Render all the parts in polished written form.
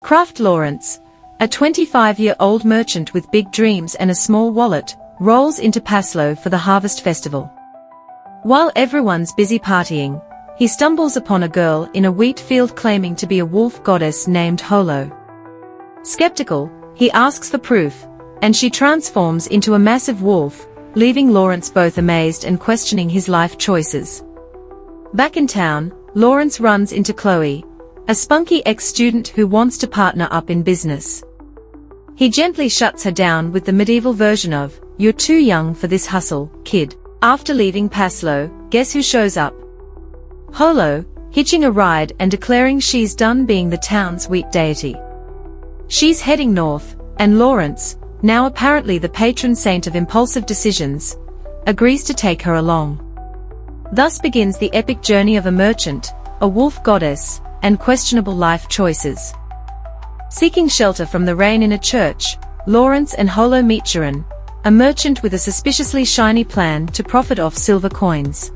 Kraft Lawrence, a 25-year-old merchant with big dreams and a small wallet, rolls into Paslow for the Harvest Festival. While everyone's busy partying, he stumbles upon a girl in a wheat field claiming to be a wolf goddess named Holo. Skeptical, he asks for proof, and she transforms into a massive wolf, leaving Lawrence both amazed and questioning his life choices. Back in town, Lawrence runs into Chloe, a spunky ex-student who wants to partner up in business. He gently shuts her down with the medieval version of, "You're too young for this hustle, kid." After leaving Paslow, guess who shows up? Holo, hitching a ride and declaring she's done being the town's wheat deity. She's heading north, and Lawrence, now apparently the patron saint of impulsive decisions, agrees to take her along. Thus begins the epic journey of a merchant, a wolf goddess, and questionable life choices. Seeking shelter from the rain in a church, Lawrence and Holo meet Sharon, a merchant with a suspiciously shiny plan to profit off silver coins.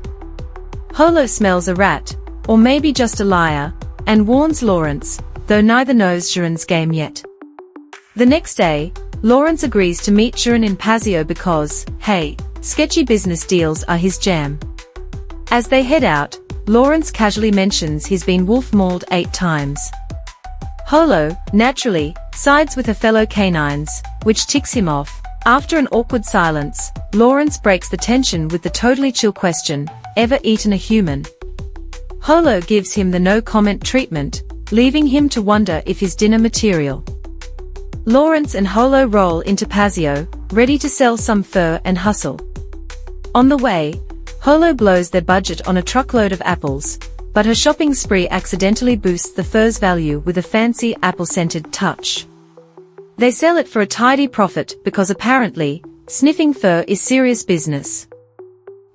Holo smells a rat, or maybe just a liar, and warns Lawrence, though neither knows Sharon's game yet. The next day, Lawrence agrees to meet Sharon in Paseo because, hey, sketchy business deals are his jam. As they head out, Lawrence casually mentions he's been wolf-mauled 8 times. Holo, naturally, sides with her fellow canines, which ticks him off. After an awkward silence, Lawrence breaks the tension with the totally chill question, ever eaten a human? Holo gives him the no-comment treatment, leaving him to wonder if his dinner material. Lawrence and Holo roll into Paseo, ready to sell some fur and hustle. On the way, Holo blows their budget on a truckload of apples, but her shopping spree accidentally boosts the fur's value with a fancy apple-scented touch. They sell it for a tidy profit because apparently, sniffing fur is serious business.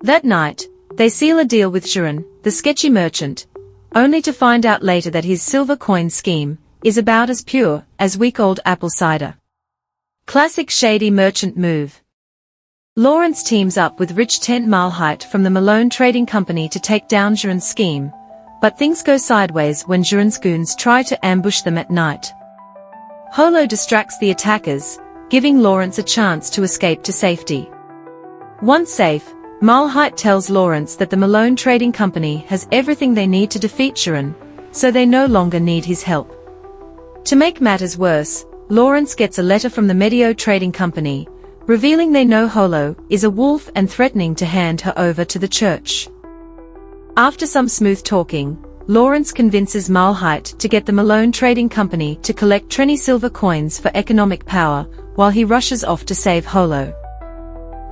That night, they seal a deal with Sharon, the sketchy merchant, only to find out later that his silver coin scheme is about as pure as week-old apple cider. Classic shady merchant move. Lawrence teams up with Rich Tent Malhite from the Malone Trading Company to take down Sharon's scheme, but things go sideways when Sharon's goons try to ambush them at night. Holo distracts the attackers, giving Lawrence a chance to escape to safety. Once safe, Malhite tells Lawrence that the Malone Trading Company has everything they need to defeat Sharon, so they no longer need his help. To make matters worse, Lawrence gets a letter from the Medio Trading Company, revealing they know Holo is a wolf and threatening to hand her over to the church. After some smooth talking, Lawrence convinces Malhite to get the Malone Trading Company to collect 20 silver coins for economic power, while he rushes off to save Holo.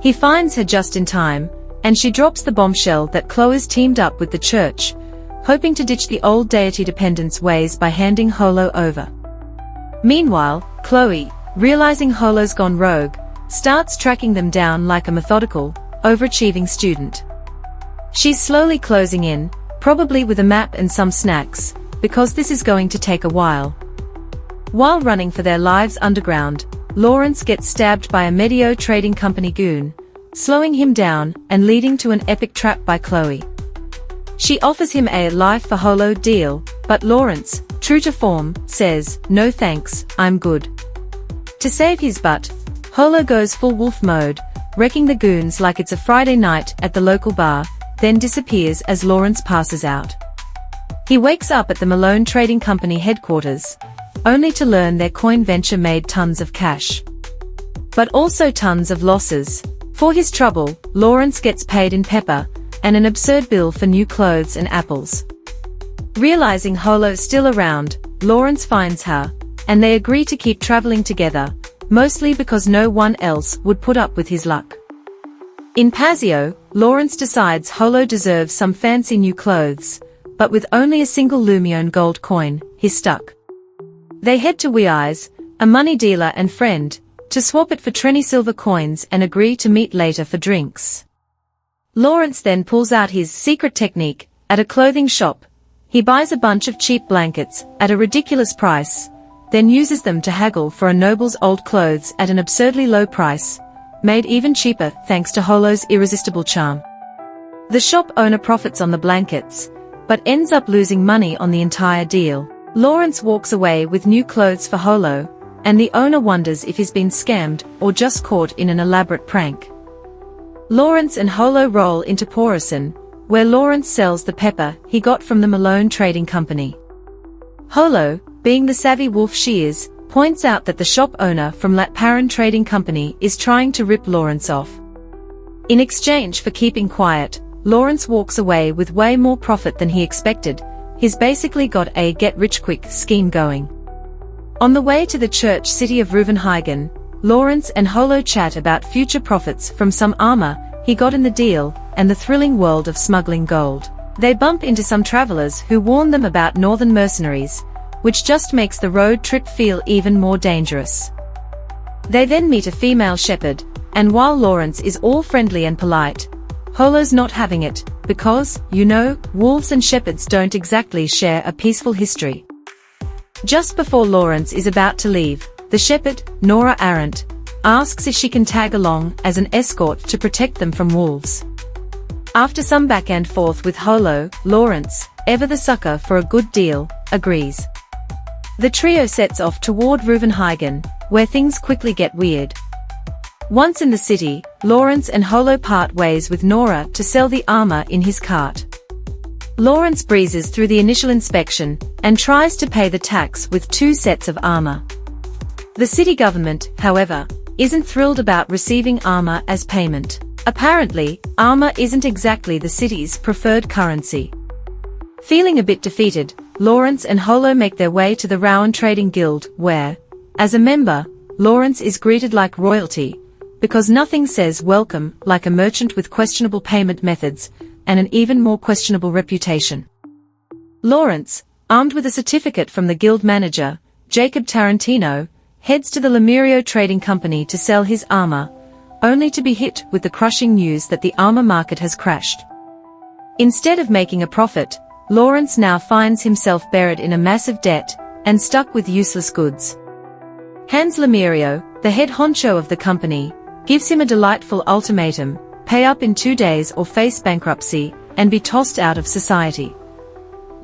He finds her just in time, and she drops the bombshell that Chloe's teamed up with the church, hoping to ditch the old deity dependence ways by handing Holo over. Meanwhile, Chloe, realizing Holo's gone rogue, starts tracking them down like a methodical, overachieving student. She's slowly closing in, probably with a map and some snacks, because this is going to take a while. While running for their lives underground, Lawrence gets stabbed by a Medio Trading Company goon, slowing him down and leading to an epic trap by Chloe. She offers him a life for Holo deal, but Lawrence, true to form, says, "No thanks, I'm good." To save his butt, Holo goes full wolf mode, wrecking the goons like it's a Friday night at the local bar, then disappears as Lawrence passes out. He wakes up at the Malone Trading Company headquarters, only to learn their coin venture made tons of cash. But also tons of losses. For his trouble, Lawrence gets paid in pepper, and an absurd bill for new clothes and apples. Realizing Holo's still around, Lawrence finds her, and they agree to keep traveling together, mostly because no one else would put up with his luck. In Paseo, Lawrence decides Holo deserves some fancy new clothes, but with only a single Lumione gold coin, he's stuck. They head to Weeyes, a money dealer and friend, to swap it for 20 silver coins and agree to meet later for drinks. Lawrence then pulls out his secret technique. At a clothing shop, he buys a bunch of cheap blankets at a ridiculous price, then uses them to haggle for a noble's old clothes at an absurdly low price, made even cheaper thanks to Holo's irresistible charm. The shop owner profits on the blankets, but ends up losing money on the entire deal. Lawrence walks away with new clothes for Holo, and the owner wonders if he's been scammed or just caught in an elaborate prank. Lawrence and Holo roll into Porison, where Lawrence sells the pepper he got from the Malone Trading Company. Holo, being the savvy wolf she is, points out that the shop owner from Latparan Trading Company is trying to rip Lawrence off. In exchange for keeping quiet, Lawrence walks away with way more profit than he expected. He's basically got a get-rich-quick scheme going. On the way to the church city of Reuvenhagen, Lawrence and Holo chat about future profits from some armor he got in the deal and the thrilling world of smuggling gold. They bump into some travelers who warn them about northern mercenaries, which just makes the road trip feel even more dangerous. They then meet a female shepherd, and while Lawrence is all friendly and polite, Holo's not having it, because, you know, wolves and shepherds don't exactly share a peaceful history. Just before Lawrence is about to leave, the shepherd, Nora Arendt, asks if she can tag along as an escort to protect them from wolves. After some back and forth with Holo, Lawrence, ever the sucker for a good deal, agrees. The trio sets off toward Reuvenhagen, where things quickly get weird. Once in the city, Lawrence and Holo part ways with Nora to sell the armor in his cart. Lawrence breezes through the initial inspection and tries to pay the tax with 2 sets of armor. The city government, however, isn't thrilled about receiving armor as payment. Apparently, armor isn't exactly the city's preferred currency. Feeling a bit defeated, Lawrence and Holo make their way to the Rowan Trading Guild, where, as a member, Lawrence is greeted like royalty, because nothing says welcome like a merchant with questionable payment methods and an even more questionable reputation. Lawrence, armed with a certificate from the guild manager, Jacob Tarantino, heads to the Lemurio Trading Company to sell his armor, only to be hit with the crushing news that the armor market has crashed. Instead of making a profit, Lawrence now finds himself buried in a massive debt and stuck with useless goods. Hans Lemurio, the head honcho of the company, gives him a delightful ultimatum: pay up in 2 days or face bankruptcy and be tossed out of society.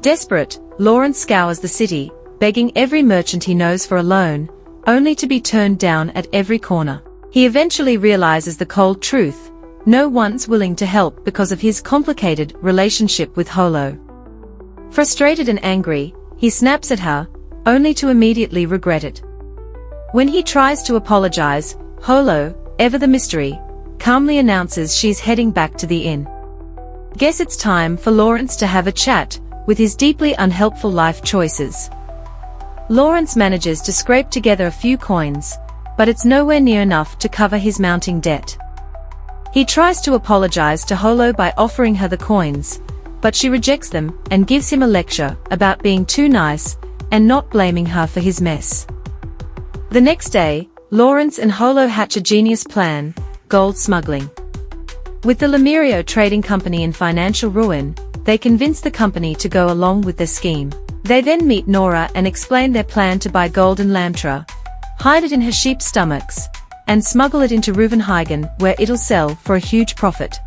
Desperate, Lawrence scours the city, begging every merchant he knows for a loan, only to be turned down at every corner. He eventually realizes the cold truth: no one's willing to help because of his complicated relationship with Holo. Frustrated and angry, he snaps at her, only to immediately regret it. When he tries to apologize, Holo, ever the mystery, calmly announces she's heading back to the inn. Guess it's time for Lawrence to have a chat with his deeply unhelpful life choices. Lawrence manages to scrape together a few coins, but it's nowhere near enough to cover his mounting debt. He tries to apologize to Holo by offering her the coins, but she rejects them and gives him a lecture about being too nice and not blaming her for his mess. The next day, Lawrence and Holo hatch a genius plan: gold smuggling. With the Lemurio Trading Company in financial ruin, they convince the company to go along with their scheme. They then meet Nora and explain their plan to buy gold in Lamtra, hide it in her sheep's stomachs, and smuggle it into Reuvenhagen, where it'll sell for a huge profit.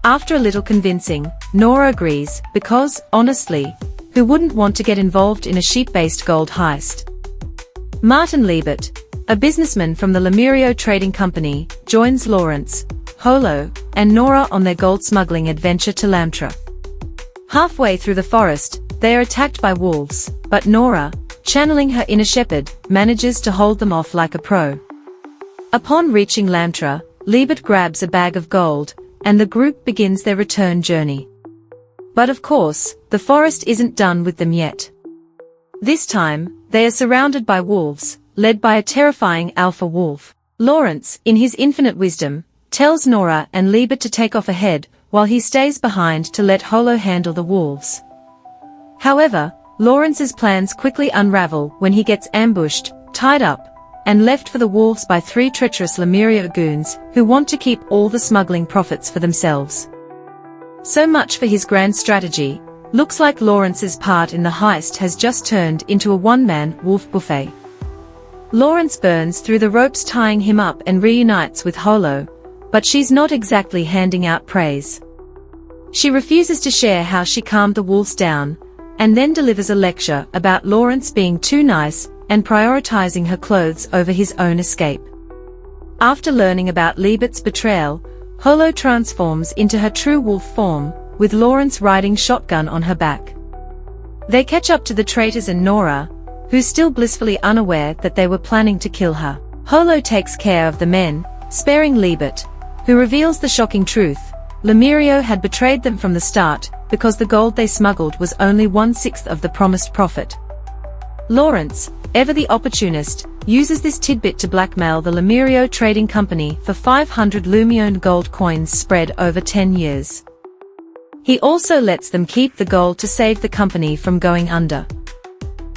After a little convincing, Nora agrees, because, honestly, who wouldn't want to get involved in a sheep-based gold heist? Martin Liebert, a businessman from the Lemurio Trading Company, joins Lawrence, Holo, and Nora on their gold smuggling adventure to Lamtra. Halfway through the forest, they are attacked by wolves, but Nora, channeling her inner shepherd, manages to hold them off like a pro. Upon reaching Lamtra, Liebert grabs a bag of gold, and the group begins their return journey. But of course, the forest isn't done with them yet. This time, they are surrounded by wolves, led by a terrifying alpha wolf. Lawrence, in his infinite wisdom, tells Nora and Liebert to take off ahead, while he stays behind to let Holo handle the wolves. However, Lawrence's plans quickly unravel when he gets ambushed, tied up, and left for the wolves by 3 treacherous Lemurio goons who want to keep all the smuggling profits for themselves. So much for his grand strategy. Looks like Lawrence's part in the heist has just turned into a one-man wolf buffet. Lawrence burns through the ropes tying him up and reunites with Holo, but she's not exactly handing out praise. She refuses to share how she calmed the wolves down, and then delivers a lecture about Lawrence being too nice and prioritizing her clothes over his own escape. After learning about Liebert's betrayal, Holo transforms into her true wolf form, with Lawrence riding shotgun on her back. They catch up to the traitors and Nora, who's still blissfully unaware that they were planning to kill her. Holo takes care of the men, sparing Liebert, who reveals the shocking truth. Lemurio had betrayed them from the start, because the gold they smuggled was only 1/6 of the promised profit. Lawrence, ever the opportunist, uses this tidbit to blackmail the Lemurio Trading Company for 500 Lumione gold coins spread over 10 years. He also lets them keep the gold to save the company from going under.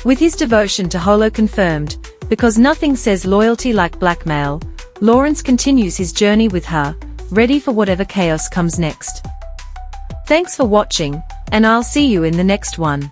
With his devotion to Holo confirmed, because nothing says loyalty like blackmail, Lawrence continues his journey with her, ready for whatever chaos comes next. Thanks for watching, and I'll see you in the next one.